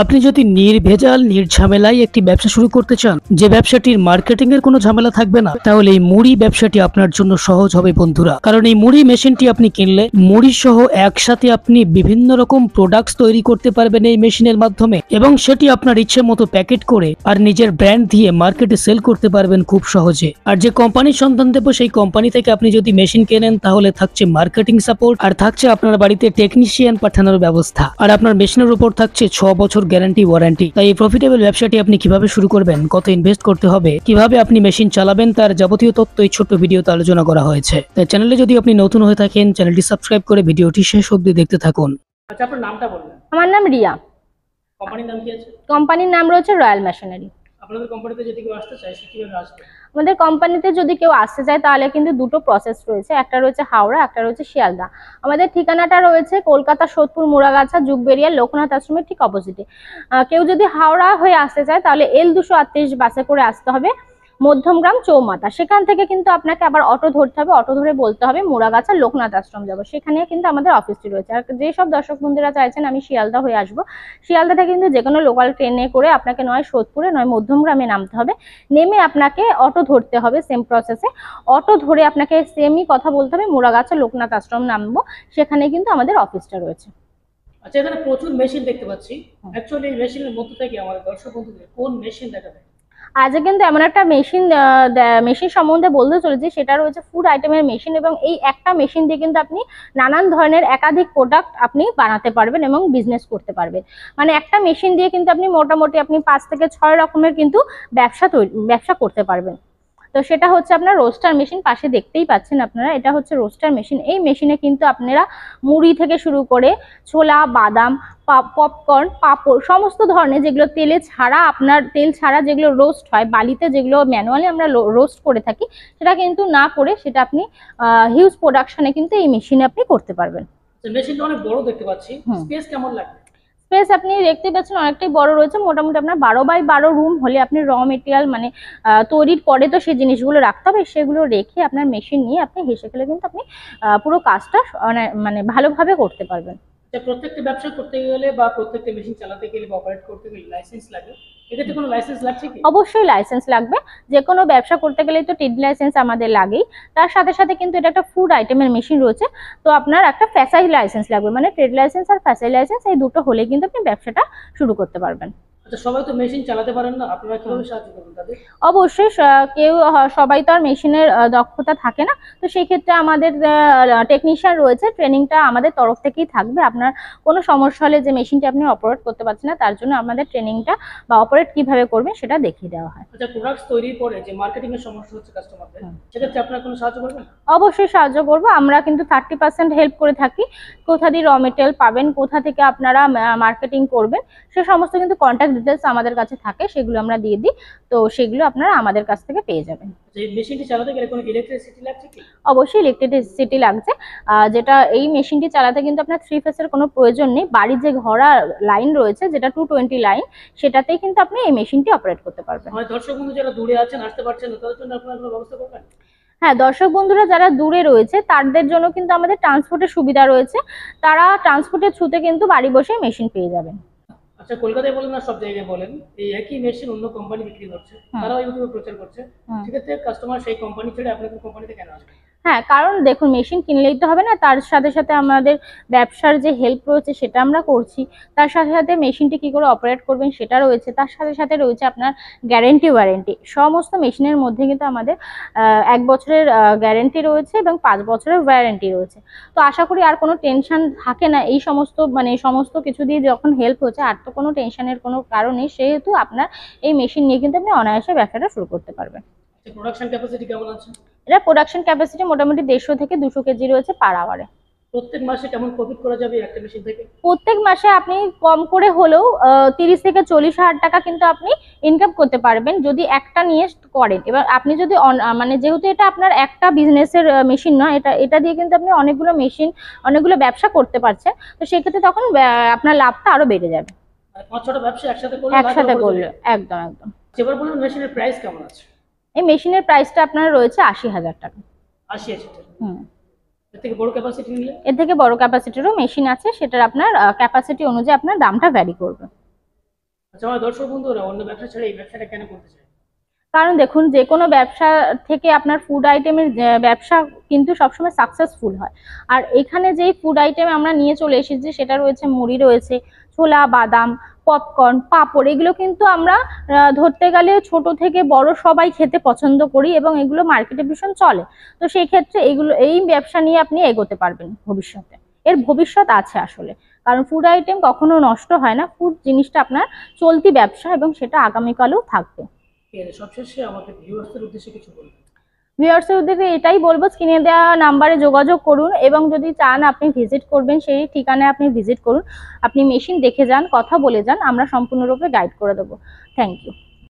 আপনি যদি নির্ভেজাল নির্ঝামেলায় একটি ব্যবসা শুরু করতে চান, যে ব্যবসাটির মার্কেটিং এর কোনো ঝামেলা থাকবে না, তাহলে এই মুড়ি ব্যবসাটি আপনার জন্য সহজ হবে বন্ধুরা। কারণ এই মুড়ি মেশিনটি আপনি কিনলে মুড়ি সহ একসাথে আপনি বিভিন্ন রকম প্রোডাক্টস তৈরি করতে পারবেন এই মেশিনের মাধ্যমে, এবং সেটি আপনার ইচ্ছে মতো প্যাকেট করে আর নিজের ব্র্যান্ড দিয়ে মার্কেটে সেল করতে পারবেন খুব সহজে। আর যে কোম্পানির সন্ধান দেবো সেই কোম্পানি থেকে আপনি যদি মেশিন কেনেন তাহলে থাকছে মার্কেটিং সাপোর্ট, আর থাকছে আপনার বাড়িতে টেকনিশিয়ান পাঠানোর ব্যবস্থা, আর আপনার মেশিনের উপর থাকছে 6 বছর গ্যারান্টি ওয়ারেন্টি। তাই এই প্রফিটেবল ব্যবসাটি আপনি কিভাবে শুরু করবেন, কত ইনভেস্ট করতে হবে, কিভাবে আপনি মেশিন চালাবেন, তার যাবতীয় তথ্য এই ছোট্ট ভিডিওতে আলোচনা করা হয়েছে। তাই চ্যানেলে যদি আপনি নতুন হয়ে থাকেন, চ্যানেলটি সাবস্ক্রাইব করে ভিডিওটি শেষ অবধি দেখতে থাকুন। আচ্ছা, আপনার নামটা বলবেন। আমার নাম রিয়া। কোম্পানির নাম কি আছে? কোম্পানির নাম রয়েছে রয়্যাল মেশিনারি। আপনাদের কোম্পানিতে যদি কেউ আসতে চায় সে কিভাবে আসবে? আমাদের কোম্পানিতে যদি কেউ আসতে চায় তাহলে কিন্তু দুটো প্রসেস রয়েছে, একটা রয়েছে হাওড়া, একটা রয়েছে শিয়ালদা। আমাদের ঠিকানাটা রয়েছে কলকাতা সোদপুর মুড়াগাছা যুগবেরিয়া লোকনাথ আশ্রমের ঠিক অপোজিটে। কেউ যদি হাওড়া হয়ে আসতে চায় তাহলে L238 বাসে করে আসতে হবে মধ্যমগ্রাম চৌমাথা। সেখান থেকে কিন্তু আপনাকে আবার অটো ধরতে হবে, অটো ধরে বলতে হবে মুড়াগাছা লোকনাথ আশ্রম যাবো, সেখানে কিন্তু আমাদের অফিসটি রয়েছে। আর যেসব দর্শক বন্ধুরা চাইছেন আমি শিয়ালদা হয়ে আসবো, শিয়ালদা থেকে কিন্তু যে কোনো লোকাল ট্রেনে করে আপনাকে নয় সোদপুরে নয় মধ্যমগ্রামে নামতে হবে, নেমে আপনাকে অটো ধরতে হবে সেম প্রসেসে। অটো ধরে আপনাকে সেমই কথা বলতে হবে মুড়াগাছা লোকনাথ আশ্রম নামবো, সেখানে কিন্তু আমাদের অফিসটা রয়েছে। আচ্ছা, এখানে প্রচুর মেশিন দেখতে পাচ্ছি। অ্যাকচুয়ালি এই মেশিনের মধ্যে থেকে আমাদের দর্শক বন্ধুদের কোন মেশিন দেখাবে? আজকে কিন্তু এমন একটা মেশিন সম্বন্ধে বলতে চলেছি, সেটা রয়েছে ফুড আইটেমের মেশিন, এবং এই একটা মেশিন দিয়ে কিন্তু আপনি নানান ধরনের একাধিক প্রোডাক্ট আপনি বানাতে পারবেন এবং বিজনেস করতে পারবেন। মানে একটা মেশিন দিয়ে কিন্তু আপনি মোটামুটি আপনি 5 থেকে 6 রকমের কিন্তু ব্যবসা করতে পারবেন। তো সেটা হচ্ছে আপনার রোস্টার মেশিন, পাশে দেখতেই পাচ্ছেন আপনারা, এটা হচ্ছে রোস্টার মেশিন। এই মেশিনে কিন্তু আপনারা মুড়ি থেকে শুরু করে ছোলা, বাদাম, পপকর্ন, পাঁপড়, সমস্ত ধরনের যেগুলো তেল ছাড়া যেগুলো রোস্ট হয় বালিতে, যেগুলো ম্যানুয়ালি আমরা রোস্ট করে থাকি, সেটা কিন্তু না করে সেটা আপনি হিউজ প্রোডাকশনে কিন্তু এই মেশিনে আপনি করতে পারবেন। মেশিনটা অনেক বড় দেখতে পাচ্ছি, স্পেস কেমন লাগবে? স্পেস আপনি দেখতে পাচ্ছেন অনেকটাই বড় রয়েছে, মোটামুটি আপনার 12x12 রুম হলে আপনি র মেটেরিয়াল মানে তৈরির পরে তো সেই জিনিসগুলো রাখতে হবে, সেগুলো রেখে আপনার মেশিন নিয়ে আপনি হেসে খেলে কিন্তু আপনি পুরো কাজটা মানে ভালোভাবে করতে পারবেন। প্রত্যেকটা ব্যবসা করতে গেলে বা প্রত্যেকটা মেশিন চালাতে গেলে বা অপারেট করতে গেলে লাইসেন্স লাগে, এটাতে কোনো লাইসেন্স লাগছে কি? অবশ্যই লাইসেন্স লাগবে, যে কোনো ব্যবসা করতে গেলে তো ট্রেড লাইসেন্স আমাদের লাগেই। তার সাথে সাথে কিন্তু এটা একটা ফুড আইটেমের মেশিন রয়েছে, তো আপনার একটা ফ্যাসাই লাইসেন্স লাগবে, মানে ট্রেড লাইসেন্স আর ফ্যাসাই লাইসেন্স এই দুটো হলে কিন্তু আপনি ব্যবসাটা শুরু করতে পারবেন। আচ্ছা, সবাই তো মেশিন চালাতে পারেন না, আপনারা কিভাবে সাহায্য করবেন তাদের? অবশ্যই সবাই তো আর মেশিনের দক্ষতা থাকে না, তো সেই ক্ষেত্রে আমাদের টেকনিশিয়ান রয়েছে, ট্রেনিংটা আমাদের তরফ থেকেই থাকবে। আপনার কোনো সমস্যা হলে যে মেশিনটি আপনি অপারেট করতে পারছেন না, তার জন্য আমাদের ট্রেনিংটা বা অপারেট কিভাবে করবেন সেটা দেখিয়ে দেওয়া হয়। আচ্ছা, প্রোডাক্টস তৈরির পরে যে মার্কেটিং এর সমস্যা হচ্ছে কাস্টমারদের, সেক্ষেত্রে আপনারা কোনো সাহায্য করবেন? অবশ্যই সাহায্য করবো, আমরা কিন্তু 30% হেল্প করে থাকি। কোথা দিয়ে র মেটেরিয়াল পাবেন, কোথা থেকে আপনারা মার্কেটিং করবেন, সে সমস্ত কিন্তু কন্ট্যাক্ট ডিটেলস আমাদের কাছে থাকে, সেগুলো আমরা দিয়ে দিই, তো সেগুলো আপনারা আমাদের কাছ থেকে পেয়ে যাবেন। এই মেশিনটি চালাতে গেলে কোনো ইলেকট্রিসিটি লাগছে কি? অবশ্যই ইলেকট্রিসিটি লাগছে, যেটা এই মেশিনটি চালাতে কিন্তু আপনার 3 ফেসের কোনো প্রয়োজন নেই। বাড়ির যে ঘোড়া লাইন রয়েছে, যেটা 220 লাইন, সেটাতেই কিন্তু আপনি এই মেশিনটি অপারেট করতে পারবেন। দর্শক বন্ধু যারা দূরে আছেন, আসতে পারছেন না, তাদের জন্য আপনারা কোনো ব্যবস্থা করবেন? হ্যাঁ, দর্শক বন্ধুরা যারা দূরে রয়েছে তাদের জন্য কিন্তু আমাদের ট্রান্সপোর্টের সুবিধা রয়েছে, তারা ট্রান্সপোর্টের থ্রুতে কিন্তু বাড়ি বসে মেশিন পেয়ে যাবেন। আচ্ছা, কলকাতায় বলেন না সব জায়গায় বলেন, এই একই মেশিন অন্য কোম্পানি বিক্রি করছে, তারাও ইউটিউবে প্রচার করছে, সেক্ষেত্রে কাস্টমার সেই কোম্পানি ছেড়ে আপনাদের কোম্পানিতে কেন আসবে? হ্যাঁ, কারণ দেখুন, মেশিন কিনলেই তো হবে না, তার সাথে সাথে আমাদের ব্যবসার যে হেল্প রয়েছে সেটা আমরা করছি, তার সাথে সাথে মেশিনটি কি করে অপারেট করবেন সেটা রয়েছে, তার সাথে সাথে রয়েছে আপনার গ্যারেন্টি ওয়ারেন্টি। সমস্ত মেশিনের মধ্যে কিন্তু আমাদের 1 বছরের গ্যারেন্টি রয়েছে এবং 5 বছরের ওয়ারেন্টি রয়েছে। তো আশা করি আর কোনো টেনশন থাকে না, এই সমস্ত কিছু দিয়ে যখন হেল্প হচ্ছে, আর তো কোনো টেনশনের কোনো কারণ নেই, সেহেতু আপনার এই মেশিন নিয়ে কিন্তু আপনি অনায়াসে ব্যবসাটা শুরু করতে পারবেন। প্রোডাকশন ক্যাপাসিটি কেমন আছে? এটা প্রোডাকশন ক্যাপাসিটি মোটামুটি 150 থেকে 200 কেজি রয়েছে পার আওয়ারে। প্রত্যেক মাসে কেমন প্রফিট করা যাবে একটা মেশিন থেকে? প্রত্যেক মাসে আপনি কম করে হলেও 30 থেকে 40 হাজার টাকা কিন্তু আপনি ইনকাম করতে পারবেন যদি একটা নিয়ে করেন। এবার আপনি যদি মানে যেহেতু এটা আপনার একটা বিজনেসের মেশিন নয়, এটা দিয়ে কিন্তু আপনি অনেকগুলো ব্যবসা করতে পারছেন, তো সেক্ষেত্রে তখন আপনার লাভটা আরো বেড়ে যাবে। 5-6টা ব্যবসা একসাথে করলে একদম একদম। এবার বলুন মেশিনের প্রাইস কেমন আছে? এই মেশিনের প্রাইসটা আপনার রয়েছে 80,000 টাকা। 80,000 টাকা? এর থেকে বড় ক্যাপাসিটি নিলে? এর থেকে বড় ক্যাপাসিটিরও মেশিন আছে, সেটার আপনার ক্যাপাসিটি অনুযায়ী আপনার দামটা ভ্যারি করবে। আচ্ছা আমার দর্শক বন্ধুরা অন্য ব্যবসা ছেড়ে এই ব্যবসাটা কেন করতে চায়? কারণ দেখুন, যে কোনো ব্যবসা থেকে আপনার ফুড আইটেমের ব্যবসা কিন্তু সবসময় সাকসেসফুল হয়। আর এখানে যেই ফুড আইটেম আমরা নিয়ে চলে এসেছি সেটা রয়েছে মুড়ি, রয়েছে ছোলা, বাদাম, পপকর্ন, পাঁপড়। এগুলো কিন্তু আমরা ধরতে গেলে ছোট থেকে বড় সবাই খেতে পছন্দ করি এবং এগুলো মার্কেটে ভীষণ চলে। তো সেই ক্ষেত্রে এই ব্যবসা নিয়ে আপনি এগোতে পারবেন ভবিষ্যতে। এর ভবিষ্যৎ আছে আসলে, কারণ ফুড আইটেম কখনো নষ্ট হয় না। ফুড জিনিসটা আপনার চলতি ব্যবসা এবং সেটা আগামীকালেও থাকবে। ঠিক আছে, সবশেষে আমাদের ভিউয়ার্সদের উদ্দেশ্যে কিছু বলবেন? ভিউয়ার্সের উদ্দেশ্যে এটাই বলবো, স্ক্রিনে দেওয়া নাম্বারে যোগাযোগ করুন এবং যদি চান আপনি ভিজিট করবেন, সেই ঠিকানায় আপনি ভিজিট করুন। আপনি মেশিন দেখে যান, কথা বলে যান, আমরা সম্পূর্ণরূপে গাইড করে দেবো। Thank you.